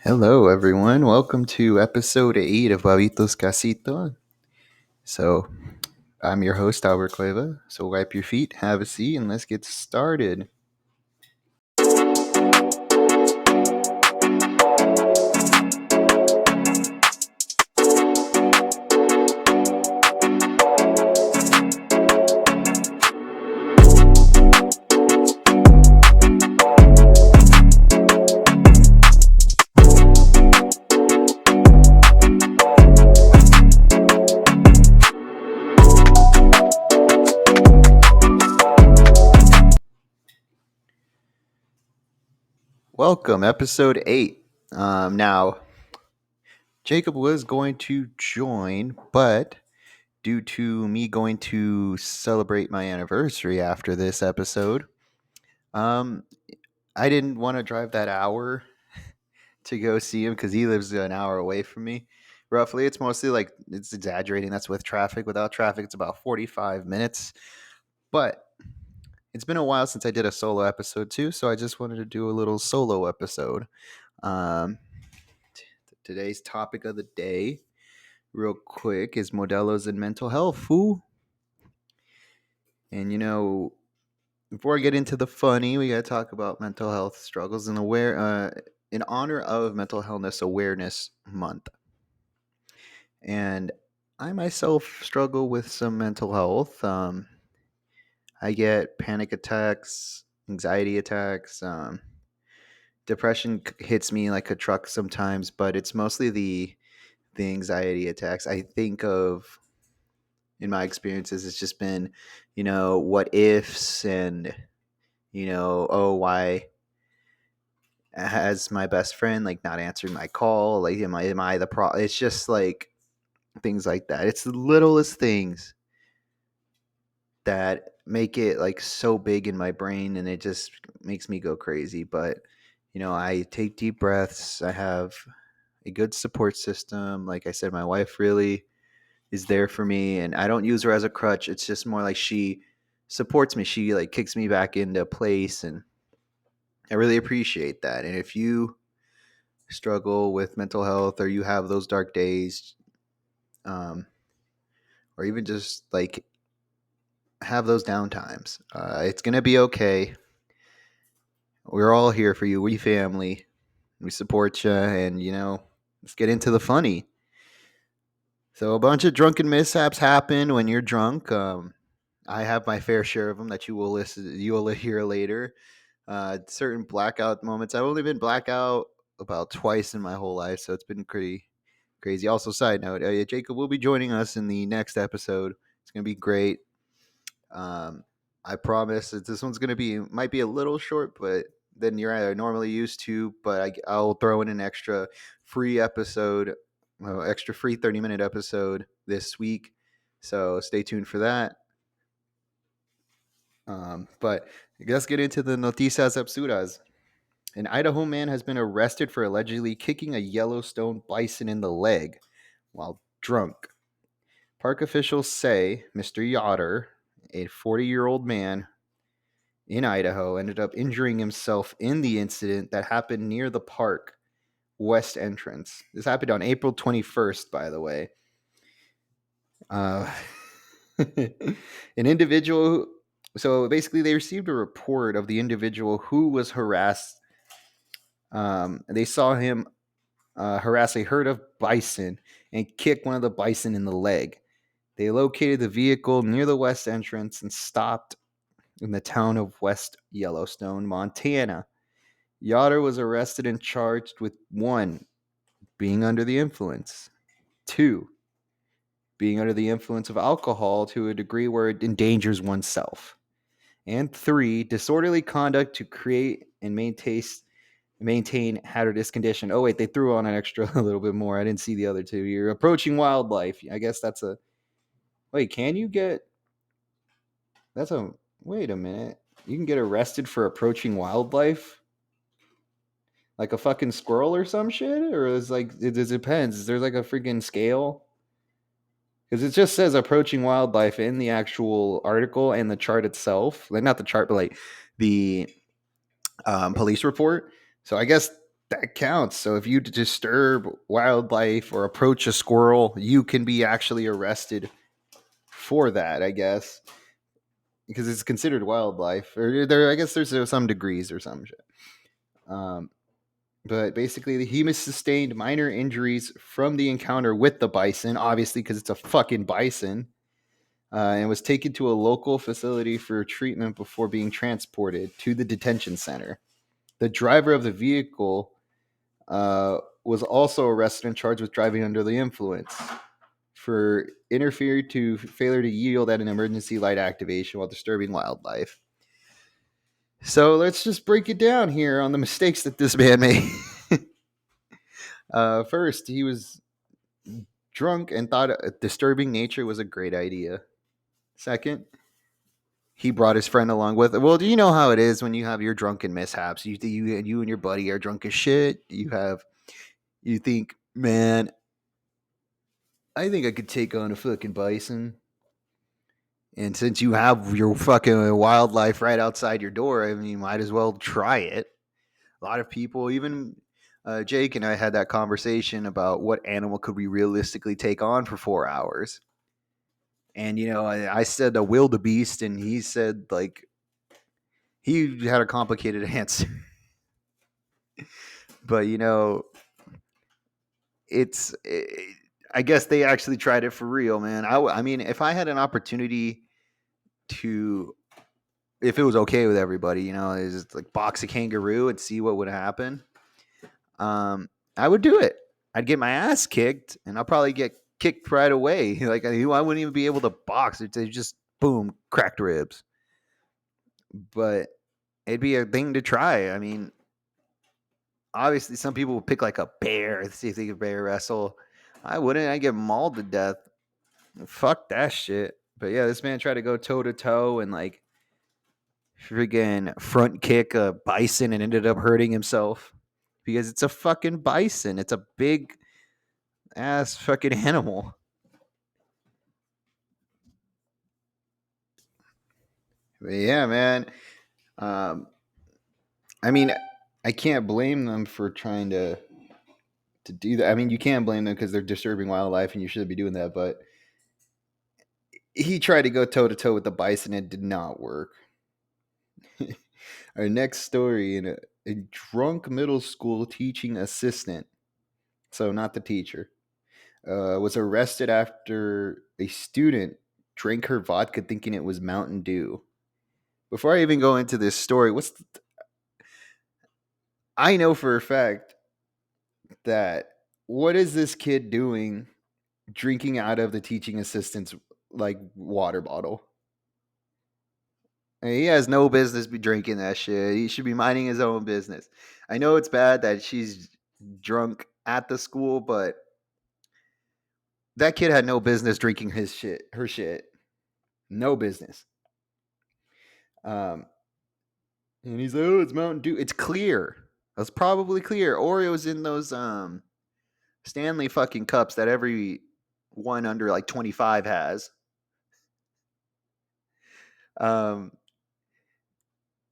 Hello, everyone. Welcome to episode 8 of Babitos Casito. So, I'm your host, Albert Cueva. So, wipe your feet, have a seat, and let's get started. Welcome, episode 8. Now, Jacob was going to join, but due to me going to celebrate my anniversary after this episode, um, I didn't want to drive that hour to go see him because he lives an hour away from me. Roughly, it's mostly like it's exaggerating. That's with traffic. Without traffic, it's about 45 minutes. But it's been a while since I did a solo episode too, so I just wanted to do a little solo episode. Um, Today's topic of the day, real quick, is Modelos and mental health. Fool. And before I get into the funny, we gotta talk about mental health struggles and in honor of Mental Illness Awareness Month. And I myself struggle with some mental health. I get panic attacks, anxiety attacks. Depression hits me like a truck sometimes, but it's mostly the anxiety attacks. I think of in my experiences, it's just been, what ifs and oh, why has my best friend like not answered my call? Like, am I the pro? It's just like things like that. It's the littlest things that make it like so big in my brain, and it just makes me go crazy. But I take deep breaths. I have a good support system. Like I said, my wife really is there for me, and I don't use her as a crutch. It's just more like she supports me. She like kicks me back into place, and I really appreciate that. And if you struggle with mental health or you have those dark days, um, or even just like have those downtimes, it's gonna be okay. We're all here for you. We family. We support you, and let's get into the funny. So a bunch of drunken mishaps happen when you're drunk. I have my fair share of them that you will hear later. Certain blackout moments. I've only been blackout about twice in my whole life, so it's been pretty crazy. Also, side note, Jacob will be joining us in the next episode. It's gonna be great. Um, I promise that this one's gonna be might be a little short, but than you're normally used to. But I'll throw in an extra free episode, extra free 30-minute episode this week. So stay tuned for that. But let's get into the noticias absurdas. An Idaho man has been arrested for allegedly kicking a Yellowstone bison in the leg while drunk. Park officials say Mr. Yoder, a 40-year-old man in Idaho, ended up injuring himself in the incident that happened near the park west entrance. This happened on April 21st, by the way. Uh, an individual. So basically, they received a report of the individual who was harassed. They saw him harass a herd of bison and kick one of the bison in the leg. They located the vehicle near the west entrance and stopped in the town of West Yellowstone, Montana. Yoder was arrested and charged with 1, being under the influence, 2, being under the influence of alcohol to a degree where it endangers oneself, and 3, disorderly conduct to create and maintain hazardous condition. Oh wait, they threw on an extra a little bit more. I didn't see the other two. You're approaching wildlife. I guess that's a wait. Can you get that's a wait a minute? You can get arrested for approaching wildlife, like a fucking squirrel or some shit, or is like it depends. Is there like a freaking scale? Because it just says approaching wildlife in the actual article and the chart itself. Like not the chart, but like the police report. So I guess that counts. So if you disturb wildlife or approach a squirrel, you can be actually arrested for that, I guess, because it's considered wildlife. Or there, I guess there's some degrees or some shit. Um, but basically, he sustained minor injuries from the encounter with the bison, obviously because it's a fucking bison, and was taken to a local facility for treatment before being transported to the detention center. The driver of the vehicle was also arrested and charged with driving under the influence for interfering to failure to yield at an emergency light activation while disturbing wildlife. So let's just break it down here on the mistakes that this man made. First, he was drunk and thought disturbing nature was a great idea. Second, he brought his friend along with it. Well, do you know how it is when you have your drunken mishaps? You and your buddy are drunk as shit. You think, man, I think I could take on a fucking bison. And since you have your fucking wildlife right outside your door, I mean, you might as well try it. A lot of people, even Jake and I had that conversation about what animal could we realistically take on for 4 hours. And, I said a wildebeest, and he said, like, he had a complicated answer. But, it's, I guess they actually tried it for real, man. I mean, if I had an opportunity to, if it was okay with everybody, is just like box a kangaroo and see what would happen. I would do it. I'd get my ass kicked, and I'll probably get kicked right away. Like I wouldn't even be able to box. It's just boom, cracked ribs. But it'd be a thing to try. I mean, obviously, some people would pick like a bear, see if they could bear wrestle. I wouldn't. I'd get mauled to death. Fuck that shit. But yeah, this man tried to go toe to toe and like friggin' front kick a bison and ended up hurting himself because it's a fucking bison. It's a big ass fucking animal. But yeah, man. Um, I mean, I can't blame them for trying to do that. I mean, you can't blame them because they're disturbing wildlife, and you shouldn't be doing that. But he tried to go toe to toe with the bison, and it did not work. Our next story: a drunk middle school teaching assistant, so not the teacher, was arrested after a student drank her vodka thinking it was Mountain Dew. Before I even go into this story, I know for a fact that what is this kid doing drinking out of the teaching assistant's like water bottle? And he has no business be drinking that shit. He should be minding his own business. I know it's bad that she's drunk at the school, but that kid had no business drinking her shit. No business. Um, and he's like, "Oh, it's Mountain Dew. It's clear. It's probably clear, or it was in those Stanley fucking cups that every one under like 25 has." Um,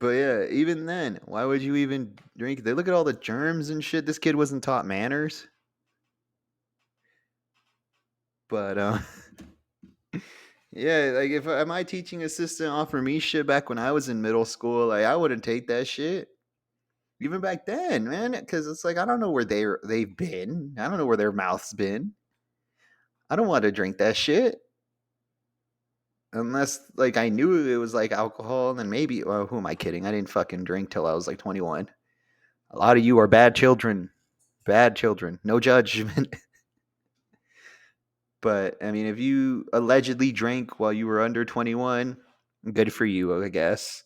but yeah, even then, why would you even drink? They look at all the germs and shit. This kid wasn't taught manners. But yeah, like if my teaching assistant offered me shit back when I was in middle school, like I wouldn't take that shit. Even back then, man, because it's like I don't know where they've been. I don't know where their mouth's been. I don't want to drink that shit unless like I knew it was like alcohol. And then maybe, well, who am I kidding? I didn't fucking drink till I was like 21. A lot of you are bad children. Bad children. No judgment. But I mean, if you allegedly drank while you were under 21, good for you, I guess.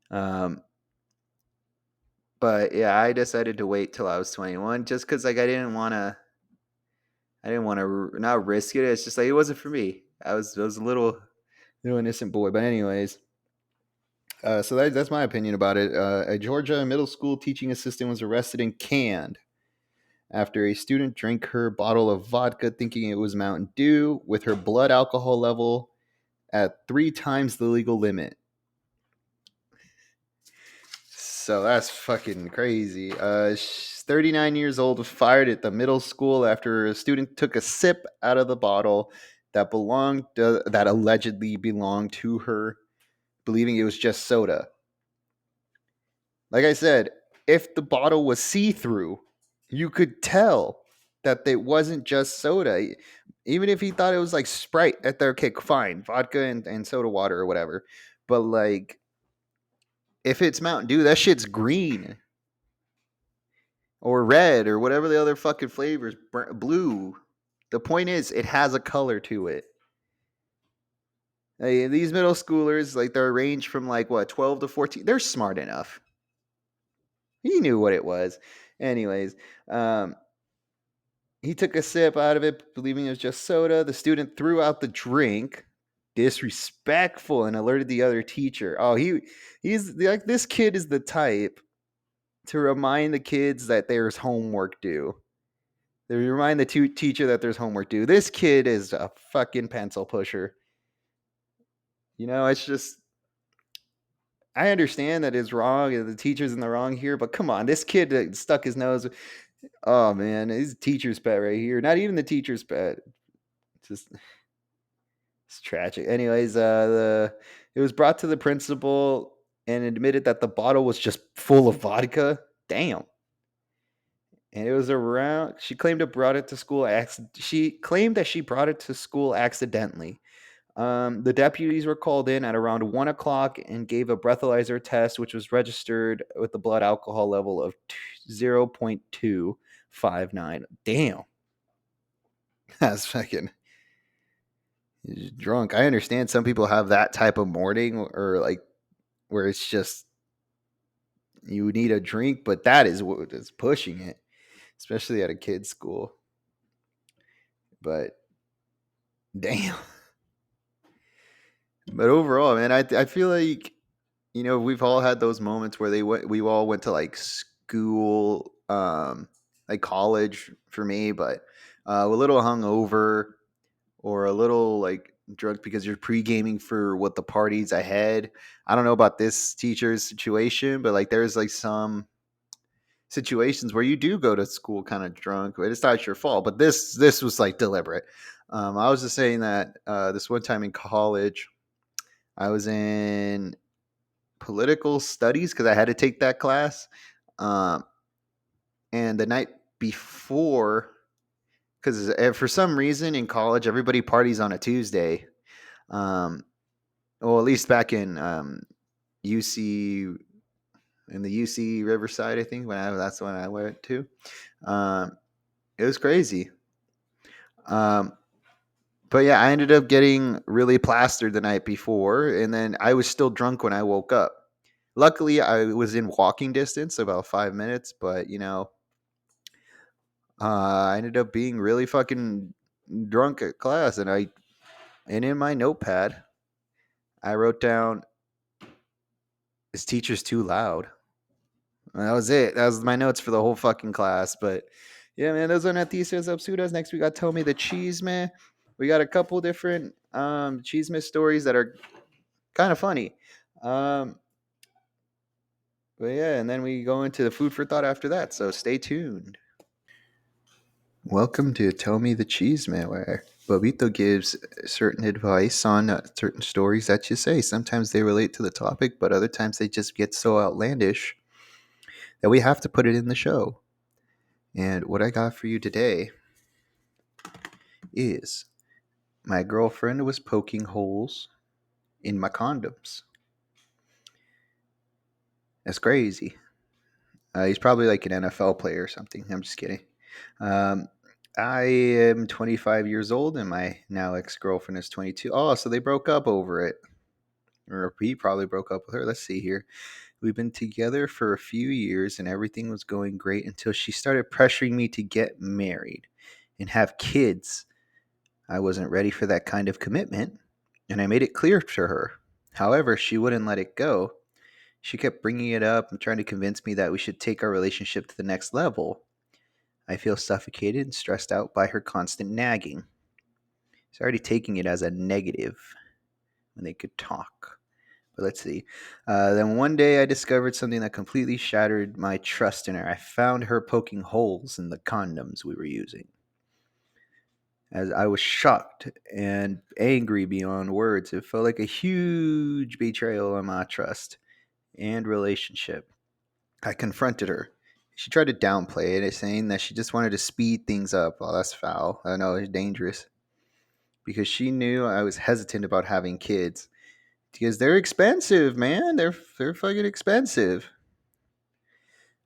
Um, but yeah, I decided to wait till I was 21 just because like I didn't want to not risk it. It's just like it wasn't for me. I was a little innocent boy. But anyways, so that's my opinion about it. A Georgia middle school teaching assistant was arrested and canned after a student drank her bottle of vodka thinking it was Mountain Dew with her blood alcohol level at 3 times the legal limit. So that's fucking crazy. 39 years old, was fired at the middle school after a student took a sip out of the bottle that allegedly belonged to her, believing it was just soda. Like I said, if the bottle was see through, you could tell that it wasn't just soda. Even if he thought it was like Sprite, at their kick, fine, vodka and soda water or whatever. But like, if it's Mountain Dew, that shit's green or red or whatever the other fucking flavors, blue. The point is, it has a color to it. These middle schoolers, like they're ranged from like what 12 to 14. They're smart enough. He knew what it was. Anyways, um, he took a sip out of it, believing it was just soda. The student threw out the drink, disrespectful, and alerted the other teacher. Oh, he's like, this kid is the type to remind the kids that there's homework due. They remind the teacher that there's homework due. This kid is a fucking pencil pusher. It's just, I understand that it's wrong and the teacher's in the wrong here, but come on, this kid stuck his nose. Oh man, he's a teacher's pet right here. Not even the teacher's pet. Just it's tragic. Anyways, it was brought to the principal and admitted that the bottle was just full of vodka. Damn. And it was around. She claimed to brought it to school. She claimed that she brought it to school accidentally. The deputies were called in at around 1 o'clock and gave a breathalyzer test, which was registered with the blood alcohol level of 0.259. Damn, that's fucking drunk. I understand some people have that type of morning or like where it's just you need a drink, but that is what is pushing it, especially at a kid's school. But damn. But overall, man, I feel like we've all had those moments where we all went to like school, like college for me, but a little hungover or a little like drunk because you're pre-gaming for what the party's ahead. I don't know about this teacher's situation, but like there's like some situations where you do go to school kind of drunk, but it's not your fault. But this was like deliberate. I was just saying that this one time in college, I was in political studies because I had to take that class. Um, and the night before, because for some reason in college, everybody parties on a Tuesday. Um, well, at least back in UC, in the UC Riverside, I think that's when I went to. Um, it was crazy. Um, but yeah, I ended up getting really plastered the night before, and then I was still drunk when I woke up. Luckily, I was in walking distance, about 5 minutes, but I ended up being really fucking drunk at class, and in my notepad, I wrote down, "This teacher's too loud." And that was it. That was my notes for the whole fucking class. But yeah, man, those are Noticias Absurdas. Next, we got Tell Me the Cheese, man. We got a couple different cheese miss stories that are kind of funny. Um, but yeah, and then we go into the food for thought after that. So stay tuned. Welcome to Tell Me the Cheese Man, where Bobito gives certain advice on certain stories that you say. Sometimes they relate to the topic, but other times they just get so outlandish that we have to put it in the show. And what I got for you today is my girlfriend was poking holes in my condoms. That's crazy. He's probably like an NFL player or something. I'm just kidding. Um, I am 25 years old and my now ex girlfriend is 22. Oh, so they broke up over it. Or he probably broke up with her. Let's see here. We've been together for a few years and everything was going great until she started pressuring me to get married and have kids. I wasn't ready for that kind of commitment, and I made it clear to her. However, she wouldn't let it go. She kept bringing it up and trying to convince me that we should take our relationship to the next level. I feel suffocated and stressed out by her constant nagging. She's already taking it as a negative when they could talk. But let's see. Then one day I discovered something that completely shattered my trust in her. I found her poking holes in the condoms we were using. As I was shocked and angry beyond words, it felt like a huge betrayal on my trust and relationship. I confronted her. She tried to downplay it, saying that she just wanted to speed things up. Oh, that's foul. I know it's dangerous. Because she knew I was hesitant about having kids. Because they're expensive, man. They're fucking expensive.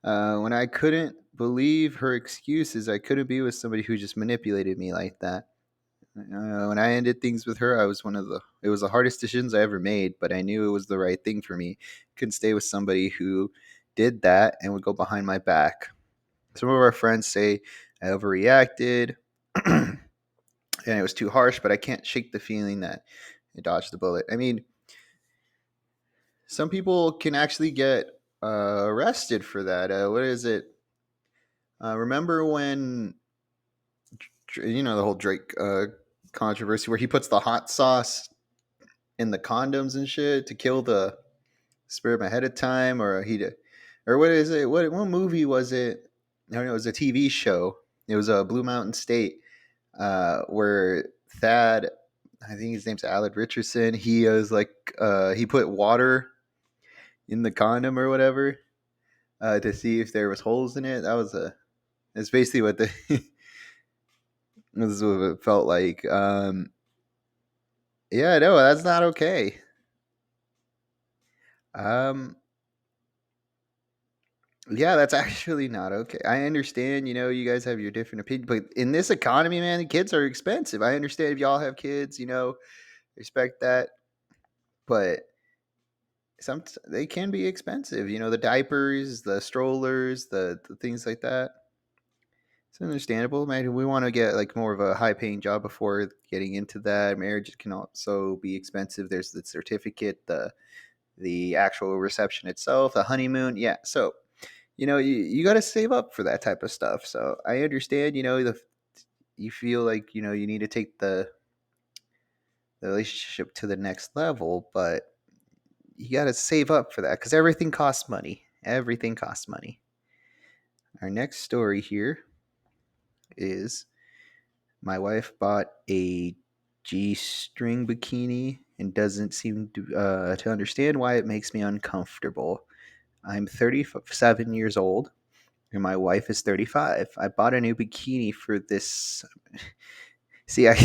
When I couldn't believe her excuses, I couldn't be with somebody who just manipulated me like that. When I ended things with her, I was one of the. It was the hardest decisions I ever made, but I knew it was the right thing for me. Couldn't stay with somebody who did that and would go behind my back. Some of our friends say I overreacted and it was too harsh, but I can't shake the feeling that I dodged the bullet. I mean, some people can actually get arrested for that. What is it? Remember when the whole Drake controversy where he puts the hot sauce in the condoms and shit to kill the sperm ahead of time, or what is it? What movie was it? No, it was a TV show. It was a Blue Mountain State, where Thad, I think his name's Alec Richardson. He was like, he put water in the condom or whatever, to see if there was holes in it. That's basically what the this is what it felt like. Yeah, no, that's not okay. Um, yeah, that's actually not okay. I understand, you guys have your different opinion, but in this economy, man, kids are expensive. I understand if y'all have kids, respect that, but some they can be expensive. The diapers, the strollers, the things like that. It's understandable. Maybe we want to get like more of a high paying job before getting into that. Marriage can also be expensive. There's the certificate, the actual reception itself, the honeymoon. Yeah. So, you got to save up for that type of stuff. So I understand, you feel like, you need to take the relationship to the next level, but you got to save up for that because everything costs money. Everything costs money. Our next story here is my wife bought a G-string bikini and doesn't seem to understand why it makes me uncomfortable. I'm 37 years old and my wife is 35. I bought a new bikini for this. See, I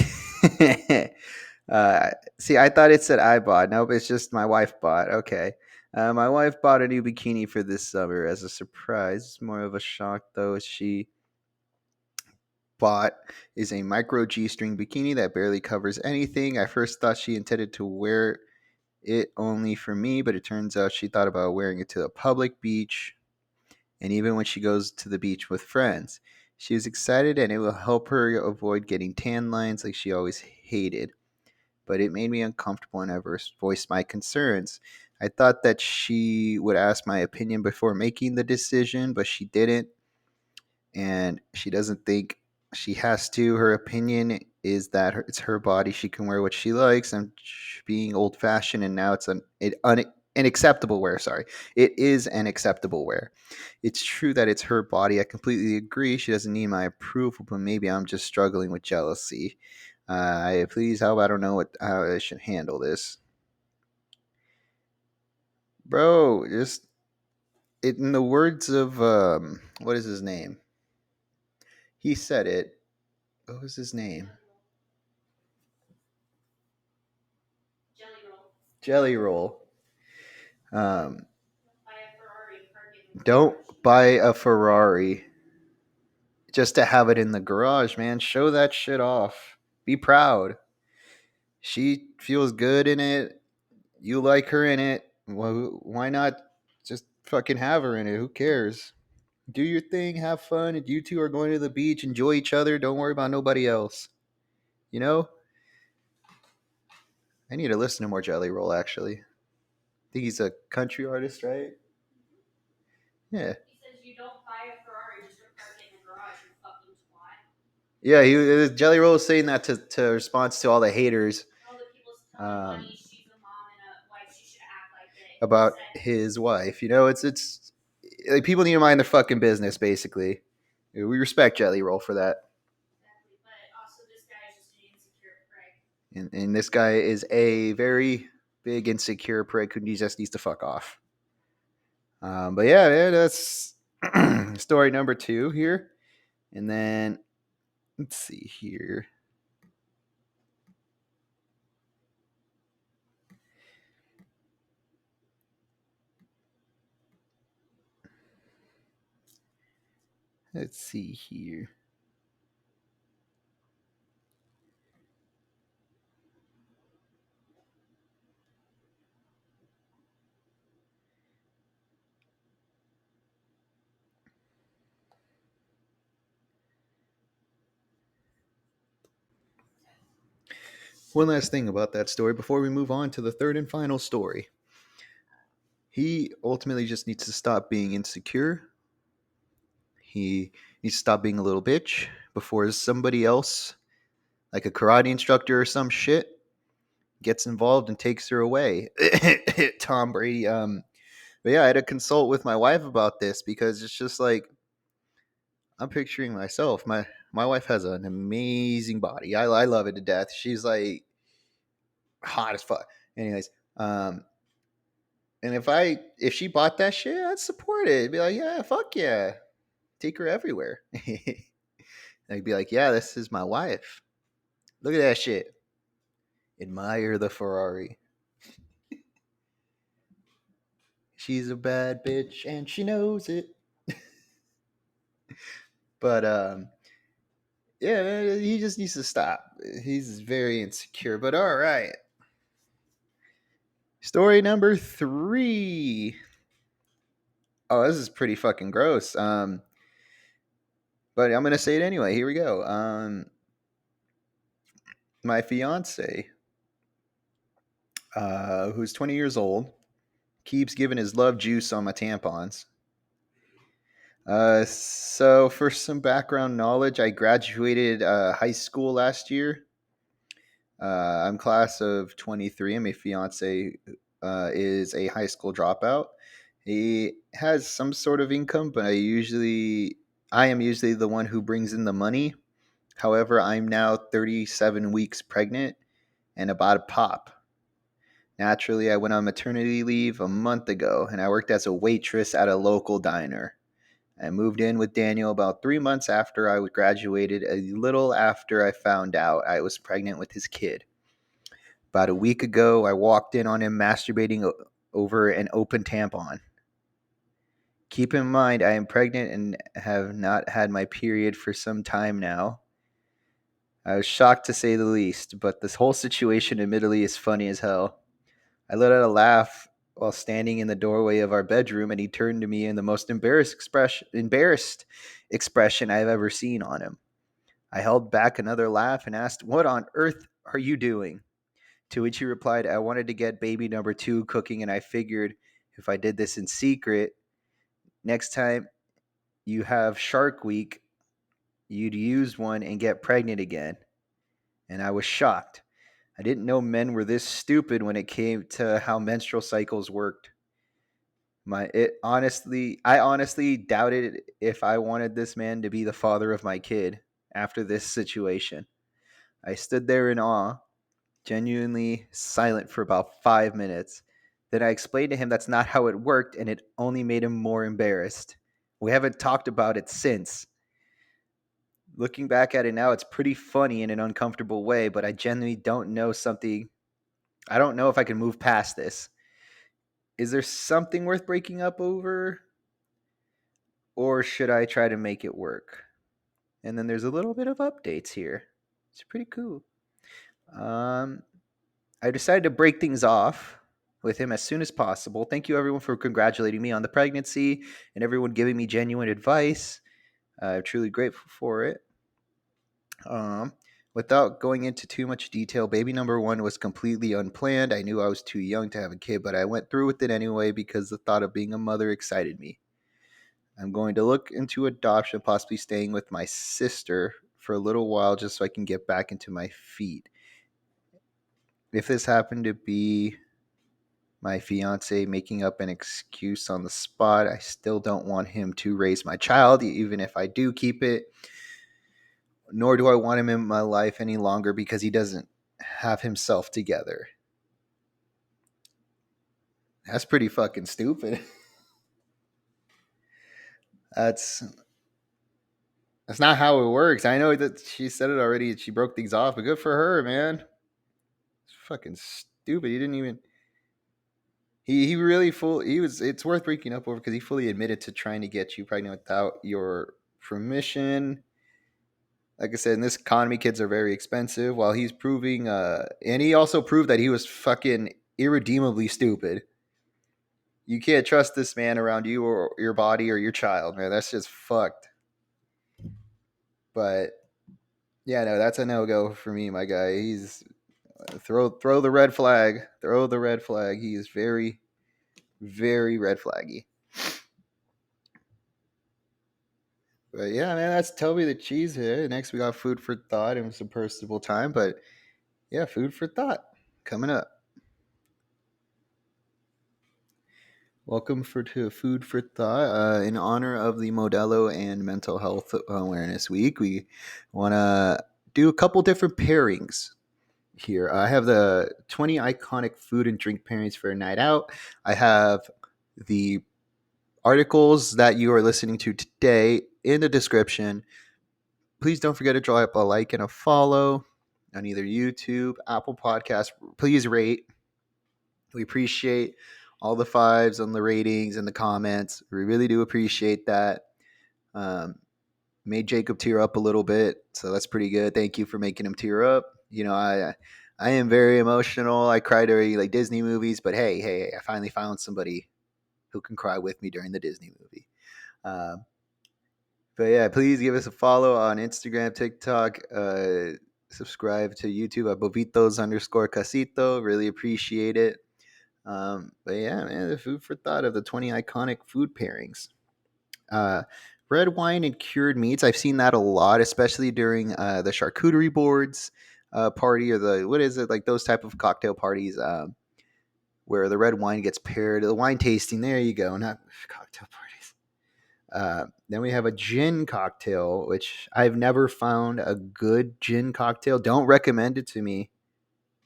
thought it said I bought. Nope, it's just my wife bought. Okay. My wife bought a new bikini for this summer as a surprise. It's more of a shock though. She bought is a micro G string bikini that barely covers anything. I first thought she intended to wear it only for me, but it turns out she thought about wearing it to a public beach and even when she goes to the beach with friends. She is excited and it will help her avoid getting tan lines like she always hated. But it made me uncomfortable and I voiced my concerns. I thought that she would ask my opinion before making the decision, but she didn't and she doesn't think she has to. Her opinion is that it's her body; she can wear what she likes. I'm being old fashioned, and now it's an acceptable wear. Sorry, it is an acceptable wear. It's true that it's her body. I completely agree. She doesn't need my approval, but maybe I'm just struggling with jealousy. Please help. I don't know how I should handle this, bro. Just in the words of what is his name? He said it. What was his name? Jelly Roll. Um, don't buy a Ferrari just to have it in the garage, man. Show that shit off. Be proud. She feels good in it. You like her in it. Well, why not just fucking have her in it? Who cares? Do your thing, have fun. If you two are going to the beach, enjoy each other. Don't worry about nobody else. You know? I need to listen to more Jelly Roll, actually. I think he's a country artist, right? Yeah. Yeah, Jelly Roll was saying that to response to all the haters. Um, about his wife. You know, it's like people need to mind their fucking business. Basically, we respect Jelly Roll for that. And this guy is a very big insecure prick who just needs to fuck off. But yeah, man, that's story number two here. And then let's see here. Let's see here. One last thing about that story before we move on to the third and final story. He ultimately just needs to stop being insecure. He needs to stop being a little bitch before somebody else, like a karate instructor or some shit, gets involved and takes her away. Tom Brady. But yeah, I had to consult with my wife about this because it's just like I'm picturing myself. My wife has an amazing body. I love it to death. She's like hot as fuck. Anyways, and if she bought that shit, I'd support it. I'd be like, yeah, fuck yeah, take her everywhere. I'd be like, yeah, this is my wife. Look at that shit. Admire the Ferrari. She's a bad bitch and she knows it. But yeah, he just needs to stop. He's very insecure. But all right. Story number three. Oh, this is pretty fucking gross. But I'm gonna say it anyway. Here we go. My fiance, who's 20 years old, keeps giving his love juice on my tampons. So for some background knowledge, I graduated high school last year. I'm class of 23, and my fiance is a high school dropout. He has some sort of income, but I am usually the one who brings in the money. However, I'm now 37 weeks pregnant and about to pop. Naturally, I went on maternity leave a month ago, and I worked as a waitress at a local diner. I moved in with Daniel about 3 months after I graduated, a little after I found out I was pregnant with his kid. About a week ago, I walked in on him masturbating over an open tampon. Keep in mind, I am pregnant and have not had my period for some time now. I was shocked to say the least, but this whole situation admittedly is funny as hell. I let out a laugh while standing in the doorway of our bedroom, and he turned to me in the most embarrassed expression I've ever seen on him. I held back another laugh and asked, "What on earth are you doing?" To which he replied, "I wanted to get baby number two cooking, and I figured if I did this in secret, next time you have Shark Week, you'd use one and get pregnant again." And I was shocked. I didn't know men were this stupid when it came to how menstrual cycles worked. I honestly doubted if I wanted this man to be the father of my kid after this situation. I stood there in awe, genuinely silent for about 5 minutes. Then I explained to him that's not how it worked, and it only made him more embarrassed. We haven't talked about it since. Looking back at it now, it's pretty funny in an uncomfortable way, but I genuinely don't know something. I don't know if I can move past this. Is there something worth breaking up over? Or should I try to make it work? And then there's a little bit of updates here. It's pretty cool. Um, I decided to break things off with him as soon as possible. Thank you, everyone, for congratulating me on the pregnancy and everyone giving me genuine advice. I'm truly grateful for it. Um, Without going into too much detail, baby number one was completely unplanned. I knew I was too young to have a kid, but I went through with it anyway because the thought of being a mother excited me. I'm going to look into adoption, possibly staying with my sister for a little while just so I can get back into my feet. If this happened to be My fiance making up an excuse on the spot. I still don't want him to raise my child, even if I do keep it. Nor do I want him in my life any longer because he doesn't have himself together. That's pretty fucking stupid. That's that's not how it works. I know that she said it already. She broke things off, but good for her, man. It's fucking stupid. He didn't even. He really full. He was. It's worth breaking up over because he fully admitted to trying to get you pregnant without your permission. Like I said, in this economy, kids are very expensive. While he's proving, and he also proved that he was fucking irredeemably stupid. You can't trust this man around you or your body or your child, man. That's just fucked. But yeah, no, that's a no go for me, my guy. He's throw the red flag. Throw the red flag. He is very, very red flaggy. But yeah, man, that's Toby the Cheese here. Next, we got food for thought and some personable time. But yeah, food for thought coming up. Welcome to Food for Thought. In honor of the Modelo and Mental Health Awareness Week, we want to do a couple different pairings here. I have the 20 iconic food and drink pairings for a night out. I have the articles that you are listening to today in the description. Please don't forget to drop a like and a follow on either YouTube, Apple Podcasts. Please rate. We appreciate all the fives on the ratings and the comments. We really do appreciate that. Um, Made Jacob tear up a little bit, so that's pretty good. Thank you for making him tear up. You know, I am very emotional. I cry during like Disney movies, but hey, I finally found somebody who can cry with me during the Disney movie. Um, but yeah, please give us a follow on Instagram, TikTok. Subscribe to YouTube at Bovitos_Casito. Really appreciate it. But yeah, man, the food for thought of the 20 iconic food pairings. Uh, Red wine and cured meats. I've seen that a lot, especially during the charcuterie boards party or the what is it like those type of cocktail parties where the red wine gets paired. The wine tasting. There you go. Not cocktail parties. Then we have a gin cocktail, which I've never found a good gin cocktail. Don't recommend it to me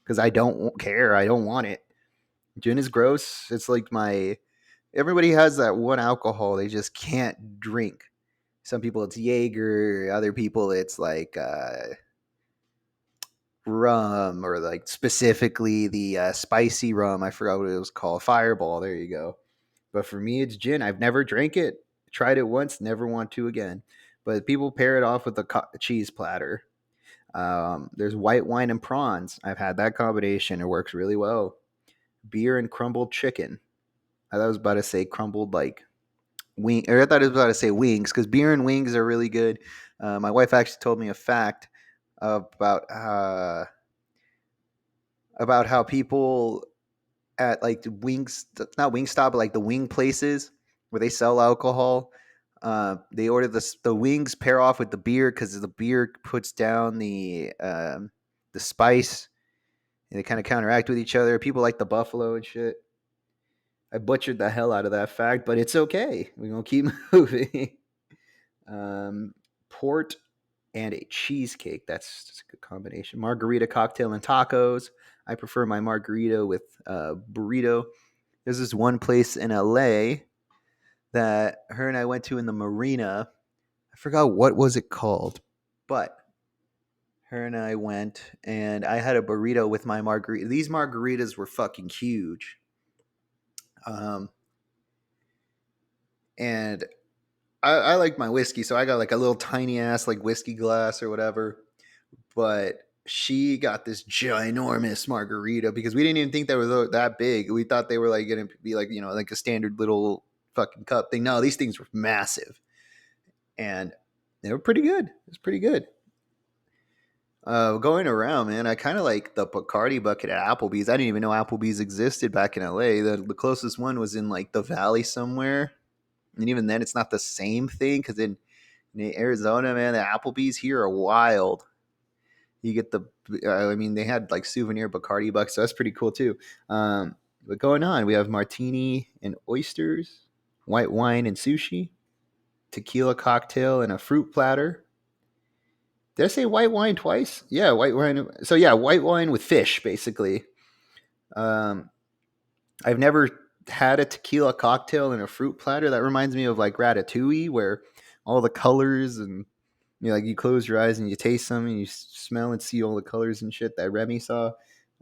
because I don't care. I don't want it. Gin is gross. It's like my everybody has that one alcohol they just can't drink. Some people it's Jaeger, other people it's like rum or like specifically the spicy rum. I forgot what it was called. Fireball. There you go. But for me, it's gin. I've never drank it. Tried it once, never want to again. But people pair it off with a cheese platter. There's white wine and prawns. I've had that combination. It works really well. Beer and crumbled chicken. I thought I was about to say crumbled like wing, or I thought I was about to say wings because beer and wings are really good. My wife actually told me a fact about how people at like the wings, not Wingstop, but like the wing places where they sell alcohol. They order the wings pair off with the beer because the beer puts down the spice and they kind of counteract with each other. People like the buffalo and shit. I butchered the hell out of that fact, but it's okay. We're gonna keep moving. Port and a cheesecake. That's a good combination. Margarita cocktail and tacos. I prefer my margarita with burrito. There's this one place in LA that her and I went to in the marina. I forgot what was it called, but her and I went and I had a burrito with my margarita. These margaritas were fucking huge. Um, and I like my whiskey, so I got like a little tiny ass like whiskey glass or whatever. But she got this ginormous margarita because we didn't even think they were that big. We thought they were like gonna be like like a standard little fucking cup thing. No, these things were massive, and they were pretty good. It was pretty good. Going around, man, I kind of like the Bacardi bucket at Applebee's. I didn't even know Applebee's existed back in LA. The closest one was in like the Valley somewhere, and even then, it's not the same thing because in Arizona, man, the Applebee's here are wild. You get I mean, they had like souvenir Bacardi bucks, so that's pretty cool too. But going on, we have martini and oysters, white wine and sushi, tequila cocktail and a fruit platter. Did I say white wine twice? Yeah, white wine. So yeah, white wine with fish, basically. Um, I've never had a tequila cocktail and a fruit platter. That reminds me of like Ratatouille, where all the colors and like you close your eyes and you taste them and you smell and see all the colors and shit that Remy saw.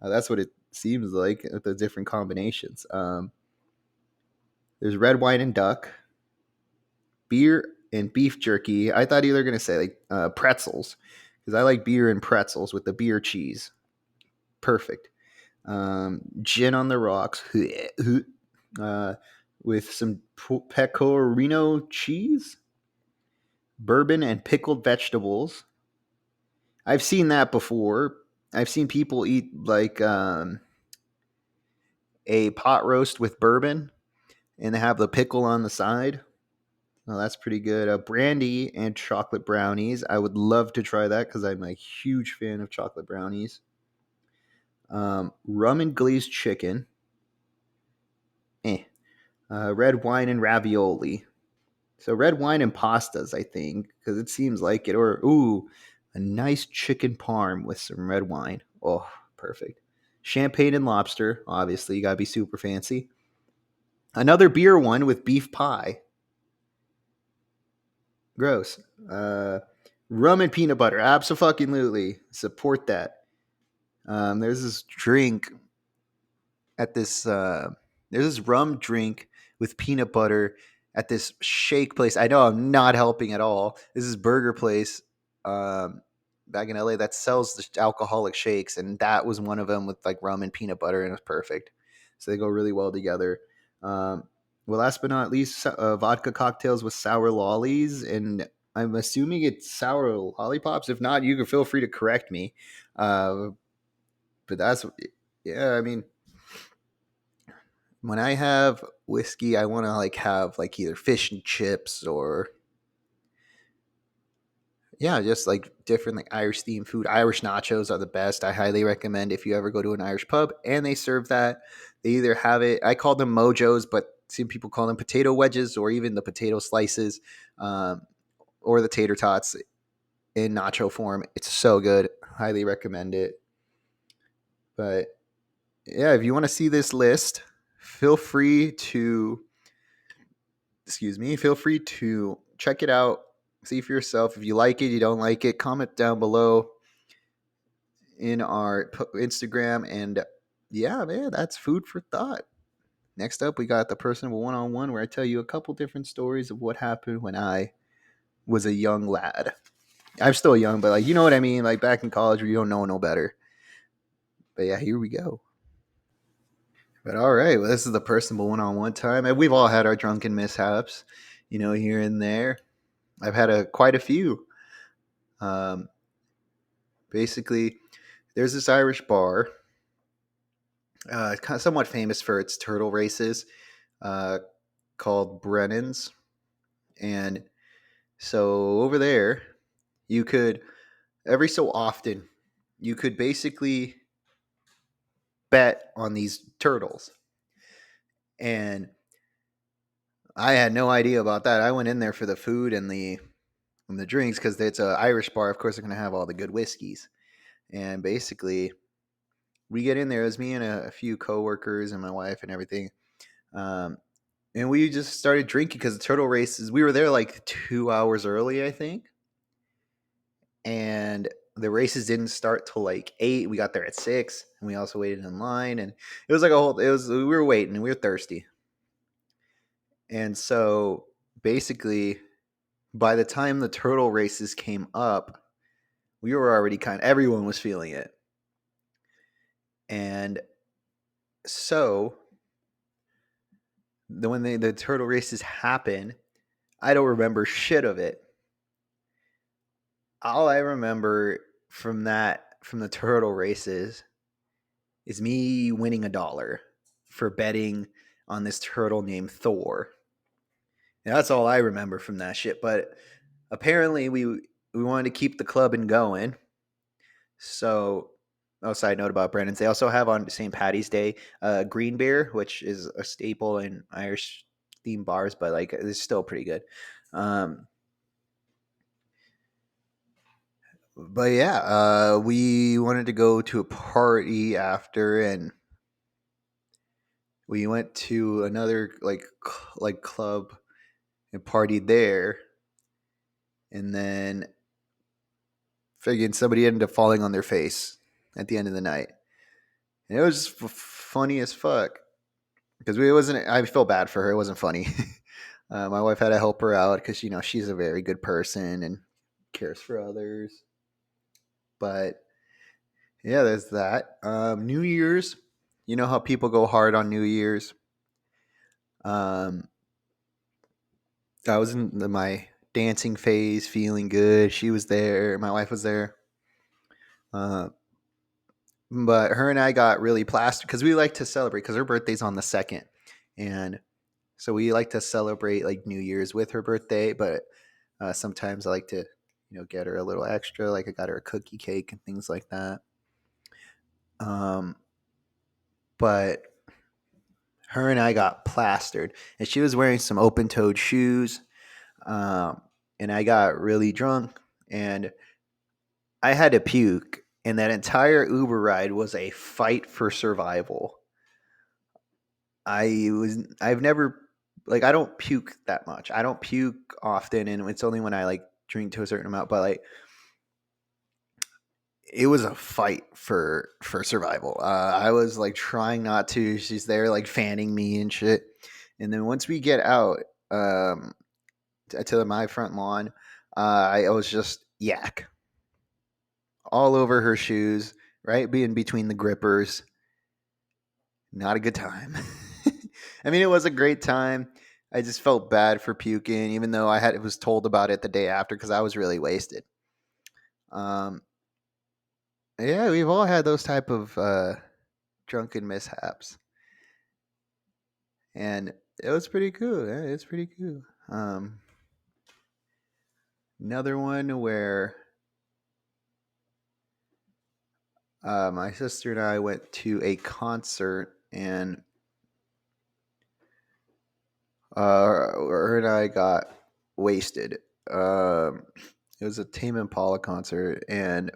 That's what it seems like with the different combinations. There's red wine and duck, beer and beef jerky. I thought you were gonna say like pretzels because I like beer and pretzels with the beer cheese. Perfect. Gin on the rocks uh, with some pecorino cheese, bourbon and pickled vegetables. I've seen that before. I've seen people eat like a pot roast with bourbon and they have the pickle on the side. Oh, that's pretty good. Brandy and chocolate brownies. I would love to try that because I'm a huge fan of chocolate brownies. Rum and glazed chicken. Eh. Red wine and ravioli. So red wine and pastas, I think, because it seems like it. Or ooh, a nice chicken parm with some red wine. Oh, perfect. Champagne and lobster. Obviously, you gotta be super fancy. Another beer one with beef pie. Gross. Uh, Rum and peanut butter. Absolutely. Support that. There's this drink at this there's this rum drink with peanut butter at this shake place. I know I'm not helping at all. This is burger place um, back in LA that sells the alcoholic shakes, and that was one of them with like rum and peanut butter, and it was perfect. So they go really well together. Um, well, last but not least, vodka cocktails with sour lollies, and I'm assuming it's sour lollipops. If not, you can feel free to correct me. Uh, but that's yeah. I mean, when I have whiskey, I want to like have like either fish and chips or yeah, just like different like Irish themed food. Irish nachos are the best. I highly recommend if you ever go to an Irish pub and they serve that. They either have it. I call them mojos, but some people call them potato wedges or even the potato slices um, or the tater tots in nacho form. It's so good. Highly recommend it. But yeah, if you want to see this list, feel free to feel free to check it out, see for yourself. If you like it, you don't like it, comment down below in our Instagram. And yeah, man, that's food for thought. Next up, we got the personable one on one where I tell you a couple different stories of what happened when I was a young lad. I'm still young, but like, you know what I mean? Like back in college where you don't know no better. But yeah, here we go. But all right, well, this is the personable one on one time. And we've all had our drunken mishaps, here and there. I've had quite a few. Um, Basically, there's this Irish bar, kind of somewhat famous for its turtle races, uh, called Brennan's. And so over there, you could, every so often, you could basically bet on these turtles. And I had no idea about that. I went in there for the food and the drinks because it's an Irish bar. Of course, they're going to have all the good whiskeys. And basically, we get in there. It was me and a few coworkers and my wife and everything. Um, and we just started drinking because the turtle races. We were there like 2 hours early, I think, and the races didn't start till like 8. We got there at 6, and we also waited in line, and it was like a whole. It was we were waiting, and we were thirsty, and so basically, by the time the turtle races came up, we were already everyone was feeling it, and so when the turtle races happen, I don't remember shit of it. All I remember from the turtle races is me winning $1 for betting on this turtle named Thor. And that's all I remember from that shit. But apparently we wanted to keep the clubbing going. So Oh, side note about Brennan's. They also have on St. Patty's Day green beer, which is a staple in Irish themed bars, but like it's still pretty good. Um, but yeah, we wanted to go to a party after, and we went to another like club and partied there, and then figuring somebody ended up falling on their face at the end of the night, and it was just funny as fuck because we it wasn't. I felt bad for her. It wasn't funny. My wife had to help her out because she's a very good person and cares for others. But yeah, there's that. New Year's, you know how people go hard on New Year's. Um, I was in my dancing phase, feeling good. She was there. My wife was there. Uh, but her and I got really plastered because we like to celebrate because her birthday's on the second, and so we like to celebrate like New Year's with her birthday. But sometimes I like to, get her a little extra. Like I got her a cookie cake and things like that. Um, but her and I got plastered, and she was wearing some open-toed shoes. Um, and I got really drunk, and I had to puke. And that entire Uber ride was a fight for survival. I've never like I don't puke that much. I don't puke often, and it's only when I like drink to a certain amount. But like it was a fight for survival. I was like trying not to. She's there like fanning me and shit. And then once we get out to my front lawn, I was just yak all over her shoes, right, being between the grippers. Not a good time. I mean, it was a great time. I just felt bad for puking, even though I had was told about it the day after because I was really wasted. Um, yeah, we've all had those type of drunken mishaps, and it was pretty cool. Yeah, it's pretty cool. Another one where my sister and I went to a concert, and her and I got wasted. Um, it was a Tame Impala concert, and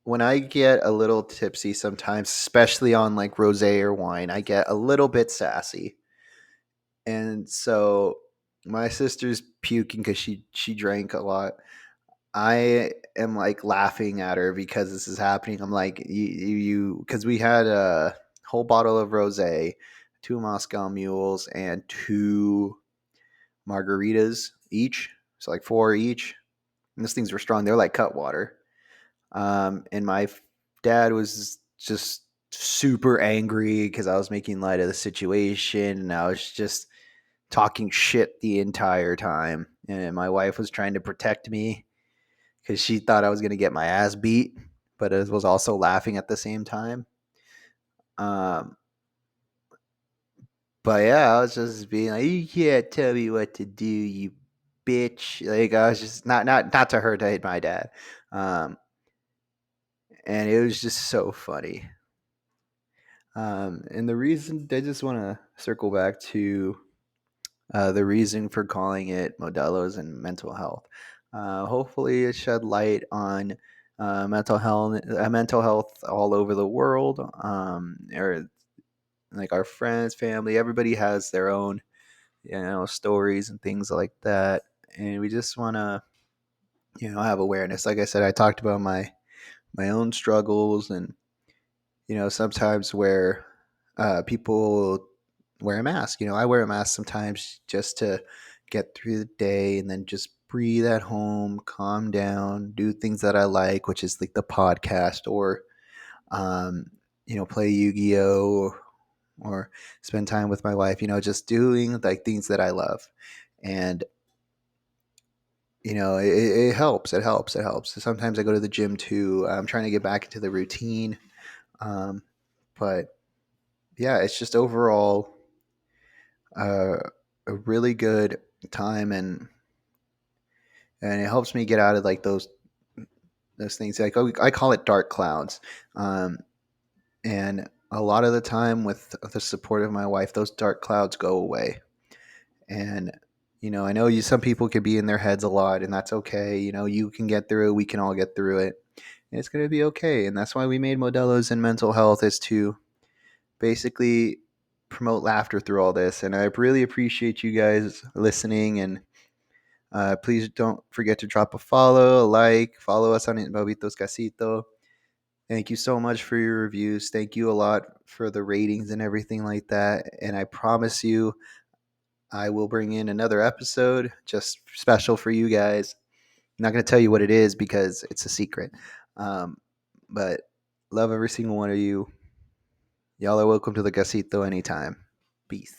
when I get a little tipsy sometimes, especially on like rosé or wine, I get a little bit sassy. And so my sister's puking because she drank a lot. I am like laughing at her because this is happening. I'm like, because we had a whole bottle of rosé, two Moscow mules, and two margaritas each. So like four each. And those things were strong. They're like cut water. And my dad was just super angry because I was making light of the situation, and I was just talking shit the entire time. And my wife was trying to protect me because she thought I was going to get my ass beat, but it was also laughing at the same time. Um, but yeah, I was just being like, "You can't tell me what to do, you bitch!" Like I was just not to her, to hate my dad, um, and it was just so funny. And the reason I just want to circle back to the reason for calling it Modelos and mental health. Hopefully, it shed light on mental health all over the world. Or like our friends, family, everybody has their own, stories and things like that, and we just want to, have awareness. Like I said, I talked about my own struggles, and sometimes where people wear a mask. I wear a mask sometimes just to get through the day and then just breathe at home, calm down, do things that I like, which is like the podcast or, um, play Yu Gi Oh! Or spend time with my wife, just doing like things that I love. And, it helps. It helps. It helps. Sometimes I go to the gym too. I'm trying to get back into the routine. Um, but yeah, it's just overall uh, a really good time, and it helps me get out of like those those things. Like, oh, I call it dark clouds. Um, and a lot of the time, with the support of my wife, those dark clouds go away. And I know some people could be in their heads a lot, and that's okay. You can get through it. We can all get through it. And it's gonna be okay. And that's why we made Modelos in mental health, is to basically promote laughter through all this. And I really appreciate you guys listening. And please don't forget to drop a follow, a like, follow us on Babitos Casito. Thank you so much for your reviews. Thank you a lot for the ratings and everything like that. And I promise you, I will bring in another episode just special for you guys. I'm not going to tell you what it is because it's a secret. Um, but love every single one of you. Y'all are welcome to the Casito anytime. Peace.